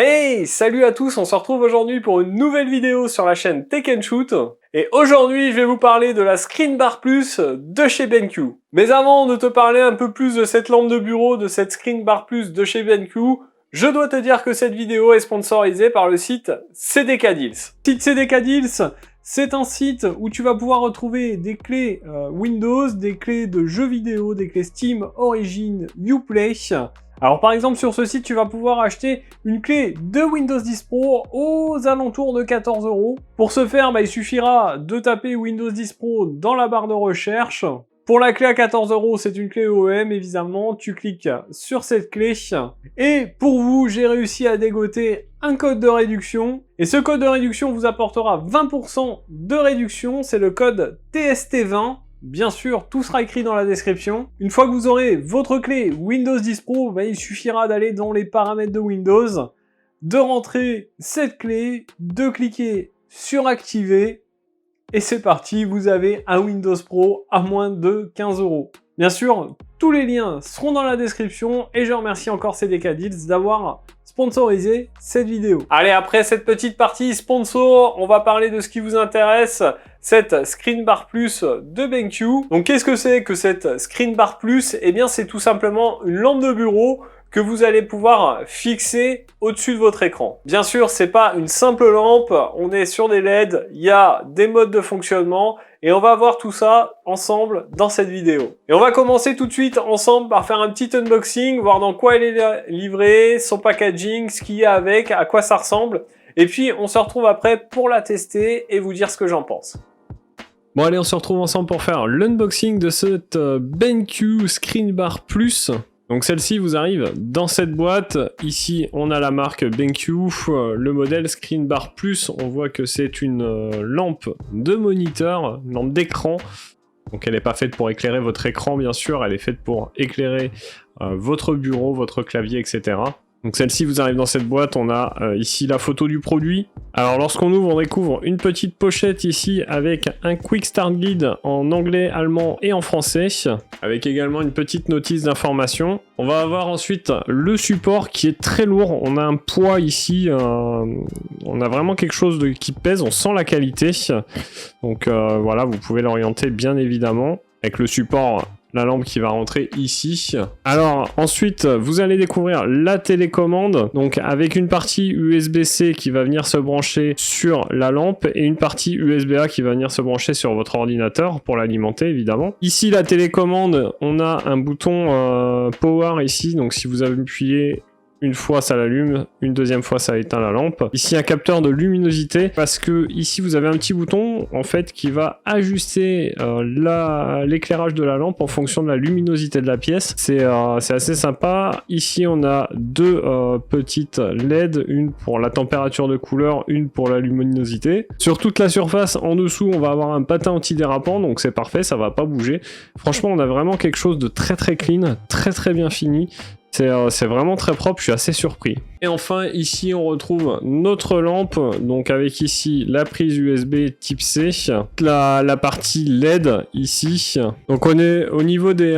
Hey, salut à tous, on se retrouve aujourd'hui pour une nouvelle vidéo sur la chaîne Tech & Shoot. Et aujourd'hui, je vais vous parler de la Screen Bar Plus de chez BenQ. Mais avant de te parler un peu plus de cette lampe de bureau, de cette Screen Bar Plus de chez BenQ, je dois te dire que cette vidéo est sponsorisée par le site CDK Deals. Le site CDK Deals, c'est un site où tu vas pouvoir retrouver des clés Windows, des clés de jeux vidéo, des clés Steam, Origin, Uplay. Alors par exemple sur ce site tu vas pouvoir acheter une clé de Windows 10 Pro aux alentours de 14 €. Pour ce faire, il suffira de taper Windows 10 Pro dans la barre de recherche. Pour la clé à 14 €, c'est une clé OEM évidemment, tu cliques sur cette clé. Et pour vous, j'ai réussi à dégoter un code de réduction. Et ce code de réduction vous apportera 20% de réduction, c'est le code TST20. Bien sûr, tout sera écrit dans la description. Une fois que vous aurez votre clé Windows 10 Pro, il suffira d'aller dans les paramètres de Windows, de rentrer cette clé, de cliquer sur activer, et c'est parti, vous avez un Windows Pro à moins de 15 €. Bien sûr, tous les liens seront dans la description, et je remercie encore CDK Deals d'avoir sponsorisé cette vidéo. Allez, après cette petite partie sponsor, on va parler de ce qui vous intéresse, cette Screen Bar Plus de BenQ. Donc qu'est-ce que c'est que cette Screen Bar Plus? Eh bien c'est tout simplement une lampe de bureau que vous allez pouvoir fixer au-dessus de votre écran. Bien sûr, c'est pas une simple lampe, on est sur des LED, il y a des modes de fonctionnement, et on va voir tout ça ensemble dans cette vidéo. Et on va commencer tout de suite ensemble par faire un petit unboxing, voir dans quoi elle est livrée, son packaging, ce qu'il y a avec, à quoi ça ressemble, et puis on se retrouve après pour la tester et vous dire ce que j'en pense. Bon allez, on se retrouve ensemble pour faire l'unboxing de cette BenQ Screen Bar Plus. Donc celle-ci vous arrive dans cette boîte. Ici on a la marque BenQ, le modèle Screen Bar Plus. On voit que c'est une lampe de moniteur, une lampe d'écran. Donc elle n'est pas faite pour éclairer votre écran bien sûr, elle est faite pour éclairer votre bureau, votre clavier, etc. Donc celle-ci vous arrive dans cette boîte, on a ici la photo du produit. Alors lorsqu'on ouvre, on découvre une petite pochette ici avec un Quick Start Guide en anglais, allemand et en français, avec également une petite notice d'information. On va avoir ensuite le support qui est très lourd, on a un poids ici, on a vraiment quelque chose qui pèse, on sent la qualité. Donc voilà, vous pouvez l'orienter bien évidemment avec le support. La lampe qui va rentrer ici. Alors ensuite vous allez découvrir la télécommande, donc avec une partie USB-C qui va venir se brancher sur la lampe et une partie USB-A qui va venir se brancher sur votre ordinateur pour l'alimenter évidemment. Ici la télécommande, on a un bouton power ici, donc si vous appuyez une fois ça l'allume, une deuxième fois ça éteint la lampe. Ici un capteur de luminosité parce que ici vous avez un petit bouton en fait qui va ajuster l'éclairage de la lampe en fonction de la luminosité de la pièce. C'est assez sympa. Ici on a deux petites LED, une pour la température de couleur, une pour la luminosité. Sur toute la surface en dessous on va avoir un patin antidérapant, donc c'est parfait, ça va pas bouger. Franchement on a vraiment quelque chose de très très clean, très très bien fini. C'est vraiment très propre, je suis assez surpris. Et enfin, ici, on retrouve notre lampe, donc avec ici la prise USB type C, la partie LED ici. Donc on est au niveau des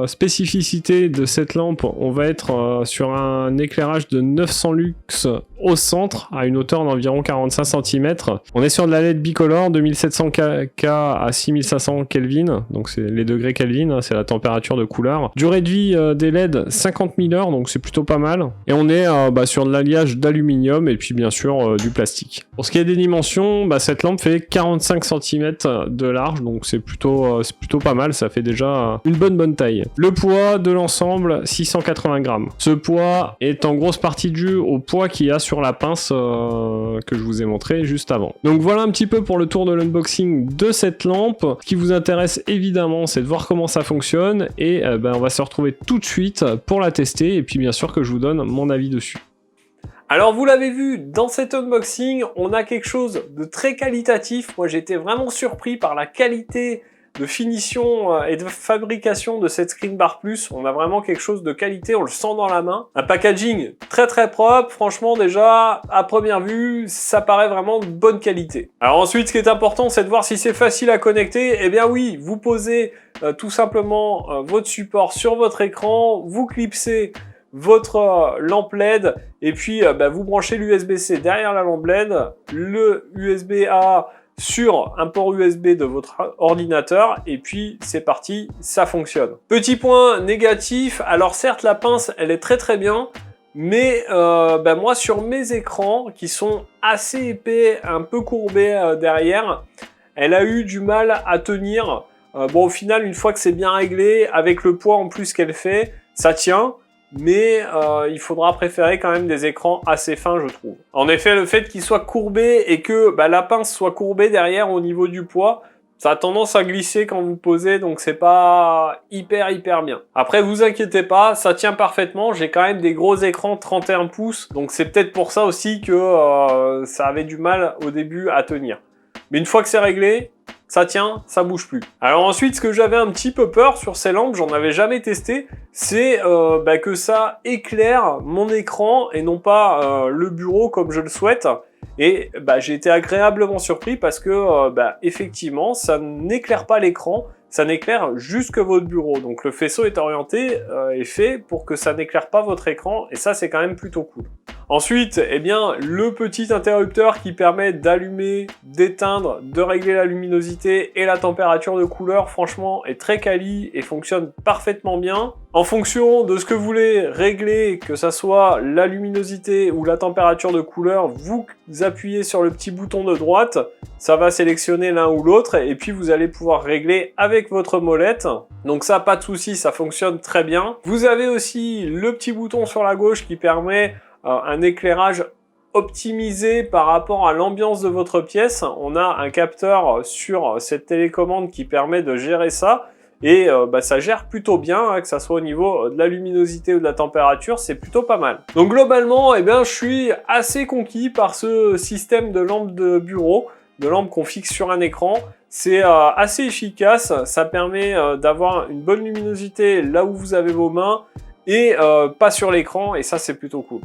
spécificités de cette lampe, on va être sur un éclairage de 900 lux au centre, à une hauteur d'environ 45 cm. On est sur de la LED bicolore, 2700 K à 6500 Kelvin, donc c'est les degrés Kelvin, hein, c'est la température de couleur. Durée de vie des LED, 50 000 heures, donc c'est plutôt pas mal. Et on est sur de l'alliage d'aluminium et puis bien sûr du plastique. Pour ce qui est des dimensions, cette lampe fait 45 cm de large, donc c'est plutôt pas mal, ça fait déjà une bonne taille. Le poids de l'ensemble, 680 grammes. Ce poids est en grosse partie dû au poids qu'il y a sur la pince que je vous ai montré juste avant. Donc voilà un petit peu pour le tour de l'unboxing de cette lampe. Ce qui vous intéresse évidemment, c'est de voir comment ça fonctionne et on va se retrouver tout de suite pour la tester et puis bien sûr que je vous donne mon avis dessus. Alors vous l'avez vu, dans cet unboxing, on a quelque chose de très qualitatif. Moi j'étais vraiment surpris par la qualité de finition et de fabrication de cette Screen Bar Plus. On a vraiment quelque chose de qualité, on le sent dans la main. Un packaging très très propre, franchement déjà, à première vue, ça paraît vraiment de bonne qualité. Alors ensuite, ce qui est important, c'est de voir si c'est facile à connecter. Eh bien oui, vous posez tout simplement votre support sur votre écran, vous clipsez votre lampe LED et puis vous branchez l'USB-C derrière la lampe LED, le USB-A sur un port USB de votre ordinateur et puis c'est parti, ça fonctionne. Petit point négatif, alors certes la pince elle est très bien, mais moi sur mes écrans qui sont assez épais, un peu courbés derrière, elle a eu du mal à tenir. Bon au final une fois que c'est bien réglé, avec le poids en plus qu'elle fait, ça tient. Mais il faudra préférer quand même des écrans assez fins, je trouve. En effet, le fait qu'il soit courbé et que la pince soit courbée derrière au niveau du poids, ça a tendance à glisser quand vous posez, donc c'est pas hyper bien. Après, vous inquiétez pas, ça tient parfaitement. J'ai quand même des gros écrans 31 pouces, donc c'est peut-être pour ça aussi que ça avait du mal au début à tenir. Mais une fois que c'est réglé, ça tient, ça bouge plus. Alors ensuite, ce que j'avais un petit peu peur sur ces lampes, j'en avais jamais testé, c'est que ça éclaire mon écran et non pas le bureau comme je le souhaite. Et j'ai été agréablement surpris parce que effectivement, ça n'éclaire pas l'écran, ça n'éclaire juste que votre bureau. Donc le faisceau est orienté et fait pour que ça n'éclaire pas votre écran et ça c'est quand même plutôt cool. Ensuite, le petit interrupteur qui permet d'allumer, d'éteindre, de régler la luminosité et la température de couleur, franchement, est très quali et fonctionne parfaitement bien. En fonction de ce que vous voulez régler, que ça soit la luminosité ou la température de couleur, vous appuyez sur le petit bouton de droite, ça va sélectionner l'un ou l'autre et puis vous allez pouvoir régler avec votre molette. Donc ça, pas de souci, ça fonctionne très bien. Vous avez aussi le petit bouton sur la gauche qui permet un éclairage optimisé par rapport à l'ambiance de votre pièce. On a un capteur sur cette télécommande qui permet de gérer ça et ça gère plutôt bien, hein, que ça soit au niveau de la luminosité ou de la température, c'est plutôt pas mal. Donc globalement, je suis assez conquis par ce système de lampe de bureau, de lampe qu'on fixe sur un écran. C'est assez efficace, ça permet d'avoir une bonne luminosité là où vous avez vos mains et pas sur l'écran et ça c'est plutôt cool.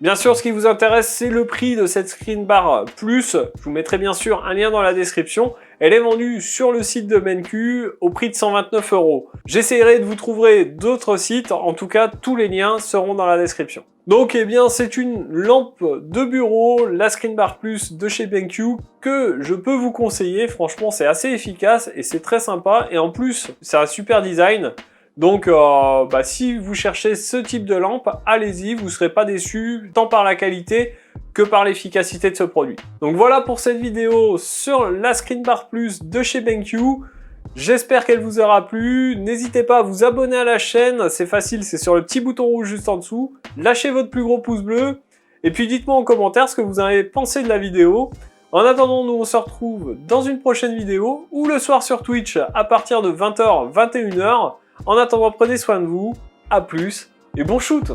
Bien sûr, ce qui vous intéresse, c'est le prix de cette Screen Bar Plus. Je vous mettrai bien sûr un lien dans la description. Elle est vendue sur le site de BenQ au prix de 129 €. J'essaierai de vous trouver d'autres sites. En tout cas, tous les liens seront dans la description. Donc, c'est une lampe de bureau, la Screen Bar Plus de chez BenQ, que je peux vous conseiller. Franchement, c'est assez efficace et c'est très sympa. Et en plus, c'est un super design. Donc, si vous cherchez ce type de lampe, allez-y, vous ne serez pas déçus, tant par la qualité que par l'efficacité de ce produit. Donc voilà pour cette vidéo sur la Screen Bar Plus de chez BenQ. J'espère qu'elle vous aura plu. N'hésitez pas à vous abonner à la chaîne, c'est facile, c'est sur le petit bouton rouge juste en dessous. Lâchez votre plus gros pouce bleu, et puis dites-moi en commentaire ce que vous avez pensé de la vidéo. En attendant, nous on se retrouve dans une prochaine vidéo, ou le soir sur Twitch à partir de 20h, 21h. En attendant, prenez soin de vous, à plus et bon shoot!